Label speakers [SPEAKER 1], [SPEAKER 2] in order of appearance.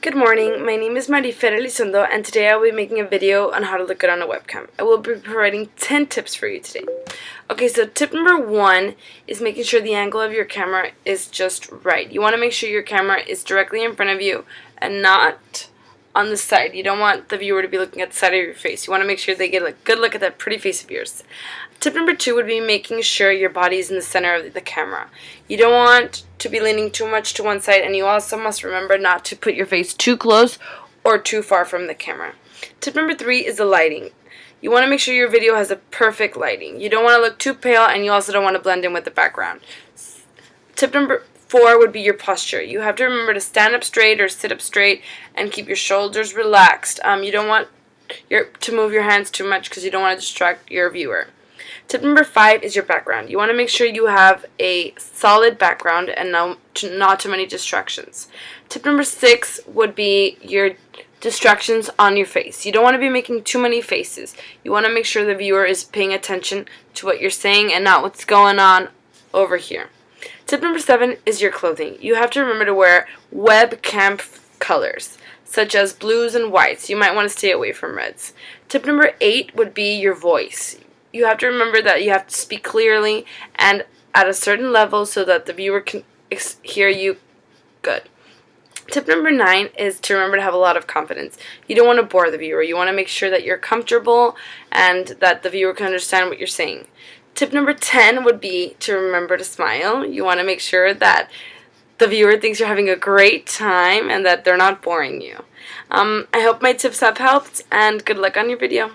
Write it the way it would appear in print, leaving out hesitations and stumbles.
[SPEAKER 1] Good morning, my name is Elizondo and today I will be making a video on how to look good on a webcam. I will be providing 10 tips for you today. Okay, so tip number 1 is making sure the angle of your camera is just right. You want to make sure your camera is directly in front of you and not on the side. You don't want the viewer to be looking at the side of your face. You want to make sure they get a good look at that pretty face of yours. Tip number 2 would be making sure your body is in the center of the camera. You don't want to be leaning too much to one side, and you also must remember not to put your face too close or too far from the camera. Tip number 3 is the lighting. You want to make sure your video has a perfect lighting. You don't want to look too pale, and you also don't want to blend in with the background. Tip number 4 would be your posture. You have to remember to stand up straight or sit up straight and keep your shoulders relaxed. You don't want to move your hands too much because you don't want to distract your viewer. Tip number 5 is your background. You want to make sure you have a solid background and not too many distractions. Tip number 6 would be your distractions on your face. You don't want to be making too many faces. You want to make sure the viewer is paying attention to what you're saying and not what's going on over here. Tip number 7 is your clothing. You have to remember to wear webcam colors, such as blues and whites. You might want to stay away from reds. Tip number 8 would be your voice. You have to remember that you have to speak clearly and at a certain level so that the viewer can hear you good. Tip number 9 is to remember to have a lot of confidence. You don't want to bore the viewer. You want to make sure that you're comfortable and that the viewer can understand what you're saying. Tip number 10 would be to remember to smile. You want to make sure that the viewer thinks you're having a great time and that they're not boring you. I hope my tips have helped, and good luck on your video.